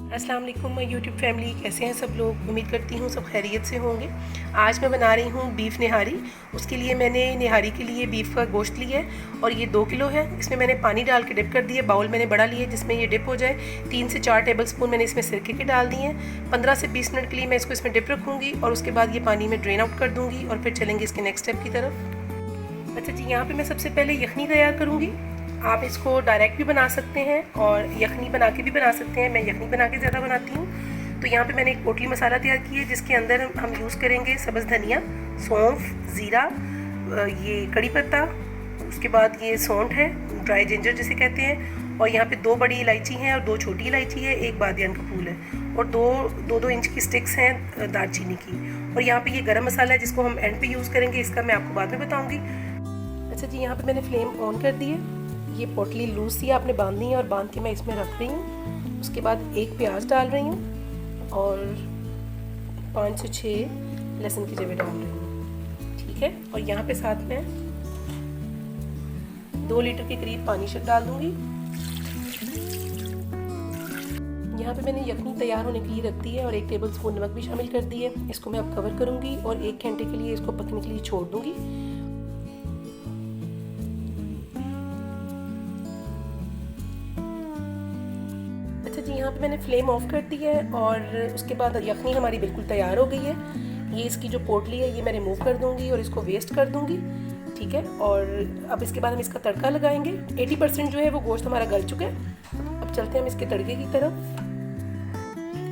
अस्सलाम वालेकुम my YouTube family, कैसे हैं सब लोग। उम्मीद करती हूँ सब खैरियत से होंगे। आज मैं बना रही हूँ बीफ़ निहारी। उसके लिए मैंने निहारी के लिए बीफ़ का गोश्त लिया है और ये 2 किलो है। इसमें मैंने पानी डाल के डिप कर दिया। बाउल मैंने बड़ा लिया जिसमें ये डिप हो जाए। 3 से 4 टेबल स्पून मैंने इसमें सिरके के डाल दिए हैं। 15 से 20 मिनट के लिए मैं इसको इसमें डिप रखूँगी और उसके बाद ये पानी में ड्रेन आउट कर दूँगी और फिर चलेंगे इसके नेक्स्ट स्टेप की तरफ। अच्छा जी, यहाँ पर मैं सबसे पहले यखनी तैयार करूँगी। आप इसको डायरेक्ट भी बना सकते हैं और यखनी बना के भी बना सकते हैं। मैं यखनी बना के ज़्यादा बनाती हूँ। तो यहाँ पे मैंने एक पोटली मसाला तैयार किया है जिसके अंदर हम यूज़ करेंगे सब्ज़ धनिया, सौंफ, ज़ीरा, ये कड़ी पत्ता, उसके बाद ये सौंठ है, ड्राई जिंजर जिसे कहते हैं, और यहाँ पे 2 बड़ी इलायची हैं और 2 छोटी इलायची है, 1 बादियान का फूल है और 2 इंच की स्टिक्स हैं दालचीनी की। और यहाँ पे ये गरम मसाला है जिसको हम एंड पे यूज़ करेंगे, इसका मैं आपको बाद में बताऊँगी। अच्छा जी, यहाँ पर मैंने फ्लेम ऑन कर दी है। ये पोटली लूज सी आपने बांधनी है और बांध के मैं इसमें रख रही हूँ। उसके बाद 1 प्याज डाल रही हूँ और 5 से 6 लहसुन की जवे डाल रही हूँ, ठीक है। और यहाँ पे साथ में 2 लीटर के करीब पानी डाल दूँगी। यहाँ पे मैंने यखनी तैयार होने के लिए रख दी है और 1 टेबल स्पून नमक भी शामिल कर दी है। इसको मैं अब कवर करूँगी और 1 घंटे के लिए इसको पकने के लिए छोड़ दूँगी। जी, यहाँ पे मैंने फ्लेम ऑफ कर दी है और उसके बाद यखनी हमारी बिल्कुल तैयार हो गई है। ये इसकी जो पोटली है ये मैं रिमूव कर दूँगी और इसको वेस्ट कर दूँगी, ठीक है। और अब इसके बाद हम इसका तड़का लगाएंगे। 80% जो है वो गोश्त हमारा गल चुका है। अब चलते हैं हम इसके तड़के की तरफ।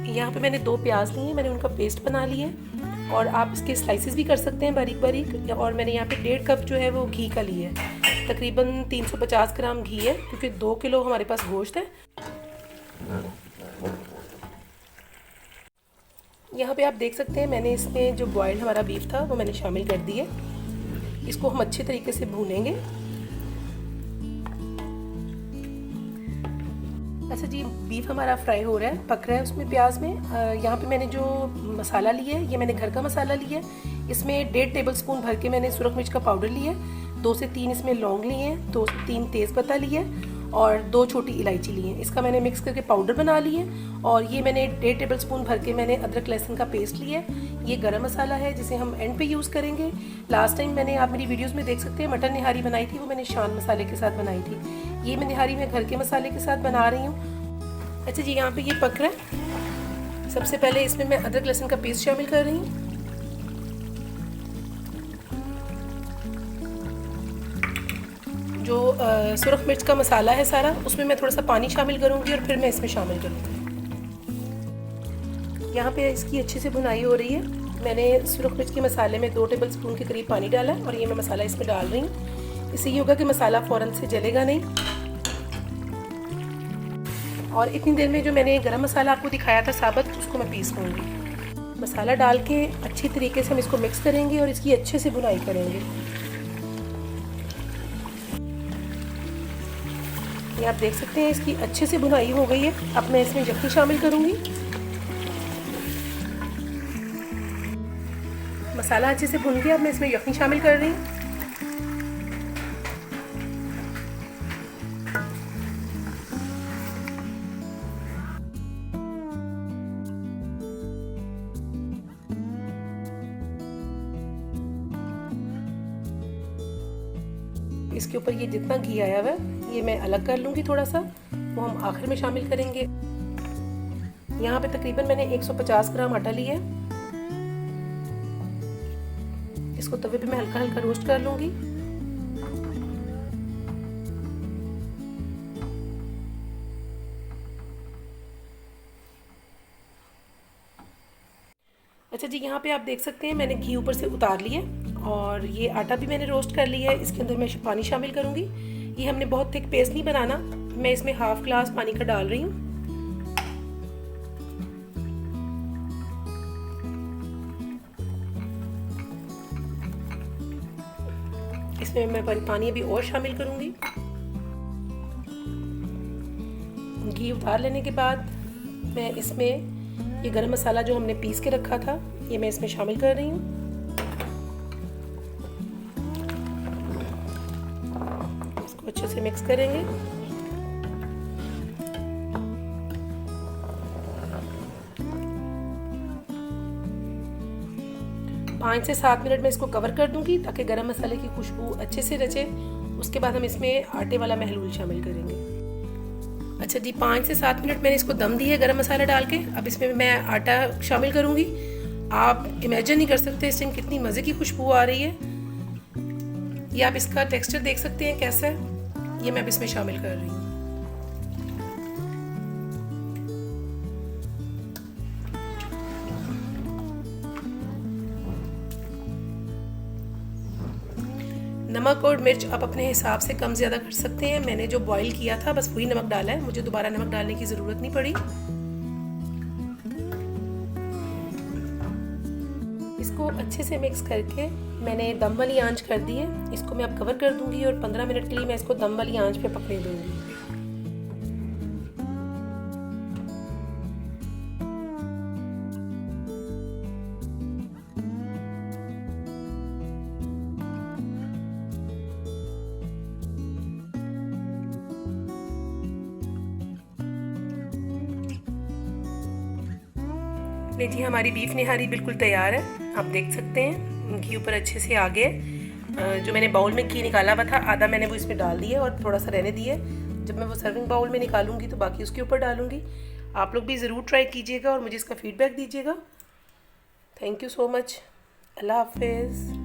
यहाँ पे मैंने 2 प्याज लिए हैं, मैंने उनका पेस्ट बना लिया है और आप इसके स्लाइसेस भी कर सकते हैं बारीक बारीक। और मैंने यहाँ पे 1.5 कप जो है वो घी का लिया है। तकरीबन 350 ग्राम घी है क्योंकि 2 किलो हमारे पास गोश्त है। यहाँ पे आप देख सकते हैं मैंने इसमें जो बॉइल्ड हमारा बीफ था वो मैंने शामिल कर दिया। इसको हम अच्छे तरीके से भूनेंगे। अच्छा जी, बीफ हमारा फ्राई हो रहा है, पक रहा है उसमें प्याज में। यहाँ पे मैंने जो मसाला लिया है ये मैंने घर का मसाला लिया है। इसमें 1.5 टेबल स्पून भर के मैंने सुरख मिर्च का पाउडर लिया है, 2 से 3 इसमें लौंग लिए हैं, 2 से 3 तेज़पत्ता लिए हैं और 2 छोटी इलायची ली है। इसका मैंने मिक्स करके पाउडर बना ली है। और ये मैंने 1.5 टेबल स्पून भर के मैंने अदरक लहसुन का पेस्ट लिया है। ये गरम मसाला है जिसे हम एंड पे यूज़ करेंगे। लास्ट टाइम मैंने, आप मेरी वीडियोस में देख सकते हैं, मटन निहारी बनाई थी, वो मैंने शान मसाले के साथ बनाई थी। ये मैं निहारी मैं घर के मसाले के साथ बना रही हूँ। अच्छा जी, यहाँ पर ये पक रहा है। सबसे पहले इसमें मैं अदरक लहसुन का पेस्ट शामिल कर रही हूँ। जो सुरख मिर्च का मसाला है सारा, उसमें मैं थोड़ा सा पानी शामिल करूँगी और फिर मैं इसमें शामिल करूँगी। यहाँ पे इसकी अच्छे से भुनाई हो रही है। मैंने सुरख मिर्च के मसाले में 2 टेबल स्पून के करीब पानी डाला है और ये मैं मसाला इसमें डाल रही हूँ। इससे ये होगा कि मसाला फ़ौरन से जलेगा नहीं। और इतनी देर में जो मैंने गरम मसाला आपको दिखाया था साबुत, उसको मैं पीस लूँगी। मसाला डाल के अच्छी तरीके से हम इसको मिक्स करेंगे और इसकी अच्छे से भुनाई करेंगे। ये आप देख सकते हैं इसकी अच्छे से भुनाई हो गई है। अब मैं इसमें यखनी शामिल करूंगी। मसाला अच्छे से भुन गया, अब मैं इसमें यखनी शामिल कर रही हूँ। इसके ऊपर ये जितना घी आया हुआ है ये मैं अलग कर लूँगी, थोड़ा सा वो हम आखिर में शामिल करेंगे। यहाँ पे तकरीबन मैंने 150 ग्राम आटा लिया है। इसको तवे पे मैं हल्का हल्का रोस्ट कर लूँगी। अच्छा जी, यहाँ पे आप देख सकते हैं मैंने घी ऊपर से उतार लिया और ये आटा भी मैंने रोस्ट कर लिया है। इसके अंदर मैं पानी शामिल करूँगी। ये हमने बहुत थिक पेस्ट नहीं बनाना, मैं इसमें हाफ ग्लास पानी का डाल रही हूँ। इसमें मैं पानी अभी और शामिल करूँगी। घी उतार लेने के बाद मैं इसमें ये गरम मसाला जो हमने पीस के रखा था ये मैं इसमें शामिल कर रही हूँ। इसको अच्छे से मिक्स करेंगे। 5 से 7 मिनट में इसको कवर कर दूंगी ताकि गरम मसाले की खुशबू अच्छे से रचे। उसके बाद हम इसमें आटे वाला महलूल शामिल करेंगे। अच्छा जी, 5 से 7 मिनट मैंने इसको दम दिया गरम मसाला डाल के। अब इसमें मैं आटा शामिल करूँगी। आप इमेजिन नहीं कर सकते इस टाइम कितनी मज़े की खुशबू आ रही है। ये आप इसका टेक्सचर देख सकते हैं कैसा है। ये मैं अब इसमें शामिल कर रही हूँ। नमक और मिर्च आप अपने हिसाब से कम ज़्यादा कर सकते हैं। मैंने जो बॉईल किया था बस वही नमक डाला है, मुझे दोबारा नमक डालने की ज़रूरत नहीं पड़ी। इसको अच्छे से मिक्स करके मैंने दम वाली आंच कर दी है। इसको मैं अब कवर कर दूंगी और 15 मिनट के लिए मैं इसको दम वाली आंच पे पकने दूंगी। नहीं जी, हमारी बीफ निहारी बिल्कुल तैयार है। आप देख सकते हैं घी ऊपर अच्छे से आ गया। जो मैंने बाउल में घी निकाला हुआ था आधा मैंने वो इसमें डाल दिया और थोड़ा सा रहने दिया। जब मैं वो सर्विंग बाउल में निकालूंगी तो बाकी उसके ऊपर डालूंगी। आप लोग भी ज़रूर ट्राई कीजिएगा और मुझे इसका फीडबैक दीजिएगा। Thank you so much. अल्लाह हाफिज़।